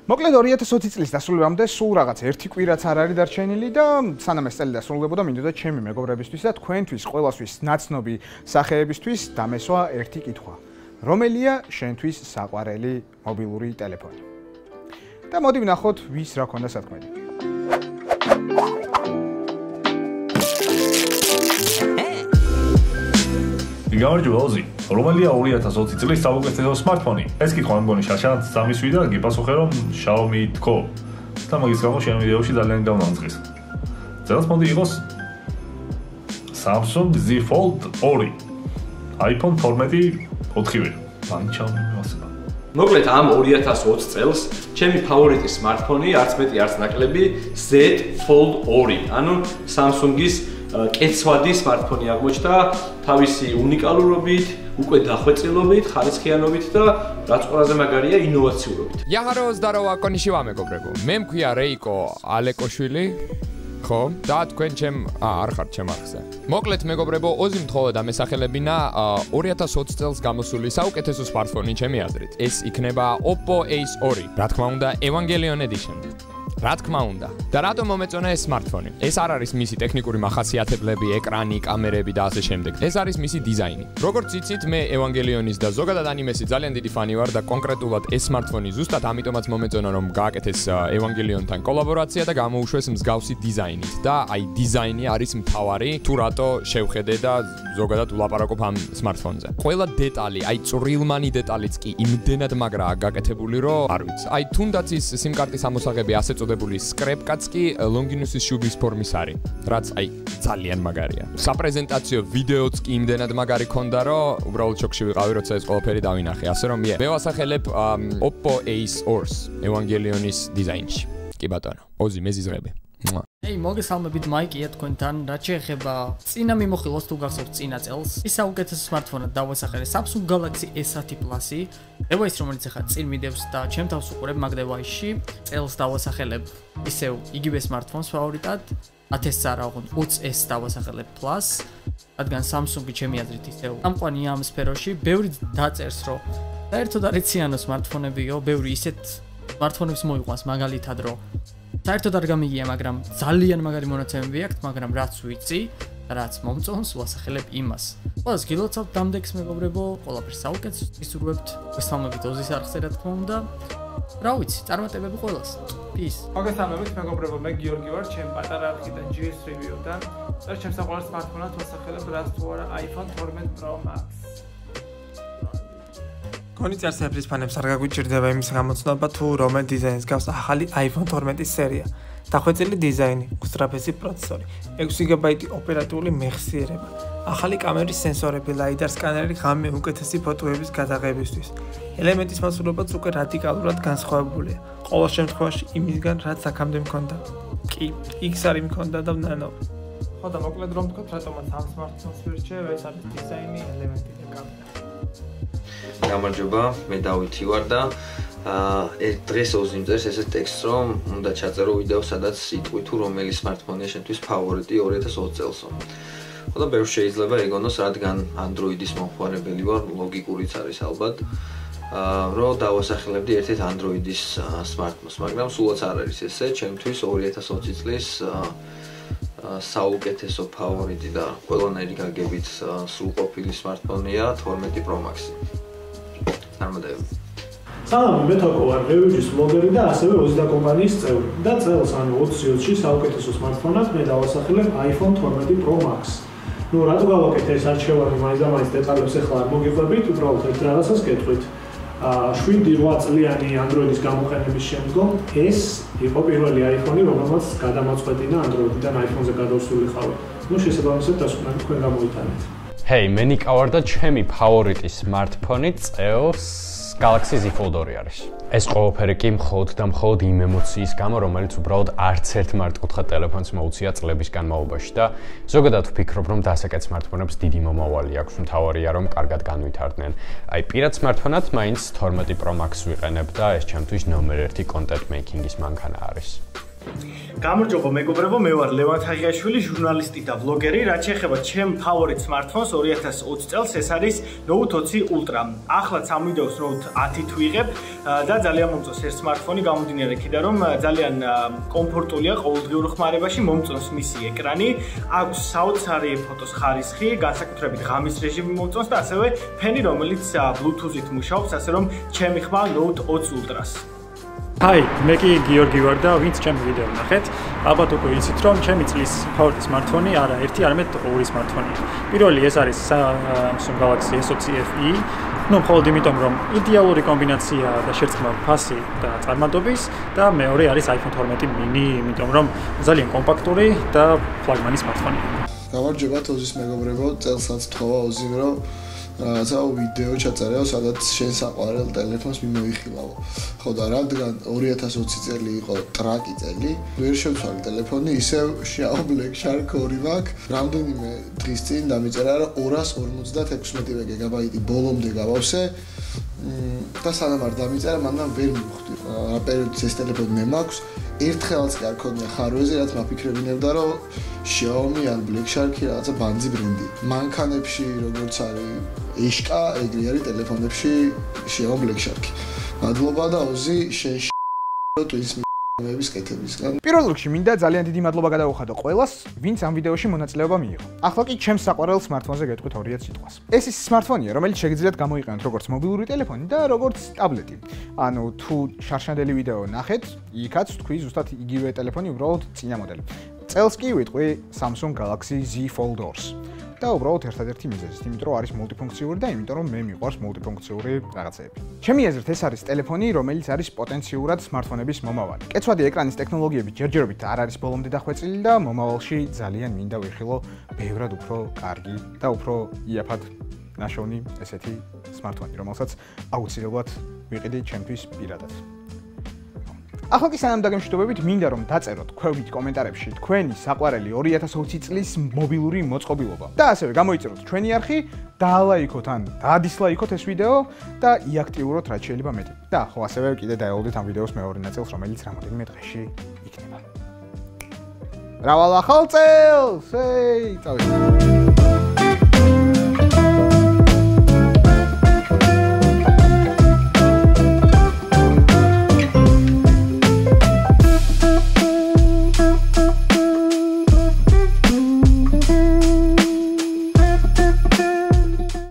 მოკლედ 2020 წლის დასრულებამდე სულ რაღაც ერთი კვირაც არ არის დარჩენილი და სანამ ეს წელი დასრულდებოდა, მინდოდა ჩემი მეგობრებისთვის და თქვენთვის ყველასთვის ნაცნობი სახეებისთვის დამესვა ერთი კითხვა. რომელია შენთვის საყვარელი მობილური ტელეფონი? და მოდი ვნახოთ, ვის რა ქონდა სათქმელი. გამარჯობა ოზი, რომელია 2020 წლის საუკეთესო smartphone? ეს კითხვა მგონი შაშანაც სამისვი და გიპასუხე რომ Xiaomi თქო. და მაგის გამო შენ ვიდეოში ძალიან დავამწყეს. ძელს მოდი იყოს Samsung Z Fold 2, iPhone 12 4-ვე. მაინც Xiaomi მივასება. მოკლედ ამ 2020 წელს ჩემი ფავორიტი smartphone-ი არც მეტი არც ნაკლები Z Fold 2, ანუ Samsung-ის კეცვადი smartphone-ი აღმოჩნდა თავისი უნიკალურობით, უკვე დახვეწილობით, ხარისხიანობით და რაც ყველაზე მაგარია ინოვაციურობით. Яхаро здорово, конnichiwa მეგობრებო. მე მქვია რეიკო ალეკოშვილი. ხო, და თქვენ ჩემ არ ხართ ჩემ არხზე. მოკლედ მეგობრებო, ოზი მთხოვა და მესახელებინა 2020 წელს გამოსული საუკეთესო smartphone-ი ჩემი აზრით. ეს იქნება Oppo Ace 2. რა თქმა უნდა, Evangelion Edition. რა თქმა უნდა. და რატომ მომეწონა ეს smartphone-ი? ეს არ არის მისი ტექნიკური მახასიათებლები, ეკრანი, კამერები და ასე შემდეგ. ეს არის მისი დიზაინი. როგორც იცით, მე Evangelion-ის და ზოგადად ანიმესის ძალიან დიდი ფანი ვარ და კონკრეტულად ეს smartphone-ი ზუსტად ამიტომაც მომეწონა, რომ გააკეთეს Evangelion-თან კოლაბორაცია და გამოუშვეს მსგავსი დიზაინით. და აი დიზაინი არის მთავარი, თუ რატო შევხედე და ზოგადად ვლაპარაკობ ამ smartphone-ზე. ყველა დეტალი, აი წვრილმანი დეტალიც კი იმდენად მაგრაა გაკეთებული, რომ არ ვიცი. აი თუნდაც ის SIM-კარტის ამოსაღები ასე წოდებული სკრეპკაც კი ლონგინუსის შუბის ფორმის არის, რაც აი ძალიან მაგარია. საპრეზენტაციო ვიდეოც კი იმდენად მაგარი ქონდა, რომ უბრალოდ შოკში ვიყავი, როცა ეს ყველაფერი დავინახე. ასე რომ მე ვასახელებ Oppo Ace 2 Evangelion-ის დიზაინში. კი ბატონო, ოზი მეზიზღები. Hey, მოგესალმებით მაიკია თქვენთან, რაც შეეხება წინა მიმოხილვას თუ გახსოვთ წინა წელს. ის საუკეთესო smartphone-ად დავასახელე Samsung Galaxy S10 Plus-ი. Device რომელიც ახლა წინ მიდევს და ჩემ თავს უყურებ მაგ device-ში. წელს დავასახელებ ისევ იგივე smartphone-ს ფავორიტად. 1000 არა, ოღონდ 20S დავასახელებ Plus. რადგან Samsung-ი ჩემი აზრით ისევ ამყვანია ამ სფეროში. ბევრი დაწერს, რომ საერთოდ არიციანო smartphone-ებიო, ბევრი ისეთ smartphone-ებს მოიყვანს მაგალითად, რომ საერთოდ არ გამიგია, მაგრამ ძალიან მაგარი მონაცემები აქვს, მაგრამ რაც ვიცი, რაც მომწონს, ვასახელებ იმას. ყველას გილოცავთ დამდეგს მეგობრებო, ყველაფერს საუკეთესოს გისურვებთ. გესალმებით ოზის არხზე რა თქმა უნდა. რა ვიცი, წარმატებები ყველას. Peace. მოგესალმებით მეგობრებო, მე გიორგი ვარ, ჩემ პატარა არხიდან GS Review-დან. და ჩემ საყვარელ smartphone-ად ვასახელებ რაც თუ არა iPhone 12 Pro Max. კონიცა საფრის ფანებს არ გაგვიჭირდება იმის გამოცნობა თუ რომელ დიზაინს გავს ახალი iPhone 12-ის სერია. დახვეწილი დიზაინი, უსწრაფესი პროცესორი, 6 GB ოპერატიული მეხსიერება, ახალი კამერის სენსორები, LiDAR სკანერი, ღამე უკეთესი ფოტოების გადაღებისთვის. ელემენტის მასურობაც უკვე რადიკალურად განსხვავებულია. ყოველ შემთხვევაში იმისგან, რაც აქამდე მქონდა. კი, X არის მქონდა და ნანო. ხო და მოკლედ რომ ვთქვათ, რატომაც ამ smartphone-ს ვირჩევ, ეს არის დიზაინი, ელემენტი და კამერა. გამარჯობა, მე დავითი ვარ და დღეს ოზიმწერს ესეთ ტექსტს, რომ უნდა ჩაწერო ვიდეო, სადაც იტყვი თუ რომელი smartphone-ია შენთვის ფავორიტი 2020 წელსო. ხო და ბევრს შეიძლება ეგონოს, რადგან Android-ის მომხმარებელი ვარ, ლოგიკურიც არის ალბათ, რომ დავასახელებდი ერთ-ერთ Android-ის smartphone-ს, მაგრამ სულაც არ არის ესე, ჩემთვის 2020 წლის საუკეთესო ფავორიტი და ყველანაირი გაგებით სრულყოფილი smartphone-ია 12 Pro Max-ი. წარმატებები. სალამი, მე თოკო ვარ, რევიუის ბლოგერი და ასევე ოზიდა კომპანიის წევრი. და წელს ანუ 2020-ში საუკეთესო smartphone-ად მე დავასახელებ iPhone 12 Pro Max. ნუ რატო გავაკეთე ეს არჩევანი, მაინც და მაინც დეტალებს ახლა არ მოგიყვებით, უბრალოდ ერთ რაღაცას გეტყვით. 7-8 წლიანი Android-ის გამოყენების შემდგომ ეს იყო პირველი iPhone-ი, რომელმაც გადამაწყვეტინა Android-დან iPhone-ზე გადავსულიყავი. ნუ შესაბამისად დასკვნები თქვენ გამოიტანეთ. Hey, მე ნიკა ვარ და ჩემი ფავორიტი smartphone-ი წელს Galaxy Z Fold 2 არის. ეს ყველაფერი კი მხოლოდ და მხოლოდ იმ ემოციის გამო, რომელიც უბრალოდ არც ერთ მარტკუთხა ტელეფონს მოუწია წლების განმავლობაში და ზოგადად ვფიქრობ, რომ დასაკეთ smartphone-ებს დიდი მომავალი აქვს, მთავარია რომ კარგად განვითარდნენ. აი, პირად smartphone-ად მაინც 12 Pro Max ვიყენებ და ეს ჩემთვის ნომერ 1 content making-ის მანქანა არის. გამარჯობა მეგობრებო, მე ვარ ლევან თაღიაშვილი, ჟურნალისტი და ვლოგერი. რაც შეეხება ჩემ ფავორიტ სმარტფონს 2020 წელს, ეს არის Note 20 Ultra. ახლაც ამ ვიდეოს Note 10-ით ვიღებ და ძალიან მომწონს ეს სმარტფონი, გამომდინარე იქიდან, რომ ძალიან კომფორტულია ყოველდღიურ ხმარებაში, მომწონს მისი ეკრანი, აქვს საოცარი ფოტოს ხარისხი, განსაკუთრებით ღამის რეჟიმი მომწონს და ასევე ფენი, რომელიც Bluetooth-ით მუშაობს, ასე რომ ჩემი ხმა Note 20 Ultra-ს. Hi, მე კი გიორგი ვარ და ვინც ჩემი ვიდეო ნახეთ, ალბათ უკვე იცით რომ ჩემი წლის ფავორიტი სმარტფონი არა ერთი, არამედ ორი სმარტფონია. პირველი ეს არის Samsung Galaxy S20 FE, მხოლოდ იმიტომ რომ იდეალური კომბინაცია და შერწყმული ფასი და წარმატობის და მეორე არის iPhone 12 mini, იმიტომ რომ ძალიან კომპაქტური და ფლაგმანი სმარტფონია. გამარჯობა თოზის მეგობრებო, წელსაც თხოვა ოზიმ რომ რაღაცა ვიდეო ჩაწერეო, სადაც შენ საყვარელ ტელეფონს მიმოიხილავო. ხო და რადგან 2020 წელი იყო ტრაკი წელი, ვერ შევცვალე ტელეფონი, ისევ Xiaomi Black Shark 2 მაქვს. რამდენიმე დღის წინ დამიწერა რომ 256 მეგაბაიტი ბოლომდე გავავსე. და სანამ არ დამიწერა, მანდ ვერ მივხვდი. რა პერიოდის ეს ტელეფონი მე მაქვს. ერთხელაც კი არ ქონია ხარვეზე, რაც მაფიქრებინებდა რომ Xiaomi ან Black Shark-ი რაღაცა ბანძი ბრენდი. მანქანებში როგორც არის ეშკა, ეგრე არის ტელეფონებში Xiaomi Black Shark-ი. მადლობა და ოზი შენ ტვინს მების კეთებისგან. პირველ რიგში მინდა ძალიან დიდი მადლობა გადაუხადო ყველას, ვინც ამ ვიდეოში მონაწილეობა მიიღო. ახლა კი ჩემს საყვარელ სმარტფონზე გეტყვით 2 სიტყვას. ეს ის სმარტფონია, რომელიც შეგიძლიათ გამოიყენოთ როგორც მობილური ტელეფონი და როგორც ტაბლეტი. ანუ თუ შარშანდელი ვიდეო ნახეთ, იქაც თქვი ზუსტად იგივე ტელეფონი, უბრალოდ წინა მოდელი. წელს კი ვიტყვი Samsung Galaxy Z Fold-ors. და უბრალოდ ერთადერთი მიზეზით, იმიტომ რომ არის მულტიფუნქციური და იმიტომ რომ მე მიყვარს მულტიფუნქციური რაღაცეები. ჩემი აზრით ეს არის ტელეფონი, რომელიც არის პოტენციურად სმარტფონების მომავალი. კეცვადი ეკრანის ტექნოლოგიები ჯერჯერობით არ არის ბოლომდე დახვეწილი და მომავალში ძალიან მინდა ვიხილო ბევრად უფრო კარგი და უფრო იაფად ნაშოვნი ესეთი სმარტფონი, რომელსაც აუცილებლად ვიყიდი ჩემთვის პირადად. ახლა კი სანამ დაგემშვიდობებით, მინდა რომ დაწეროთ ქვევით კომენტარებში თქვენი საყვარელი 2020 წლის მობილური მოწყობილობა. და ასევე გამოიწეროთ ჩვენი არხი, დაალაიქოთ ან დაადისლაიქოთ ეს ვიდეო და იაქტიუროთ რაც შეიძლება მეტი. და ხო ასევე კიდე დაელოდეთ ამ ვიდეოს მეორე ნაწილს, რომელიც რამოდენიმე დღეში იქნება. მრავალ ახალ წელს! წავიდეთ.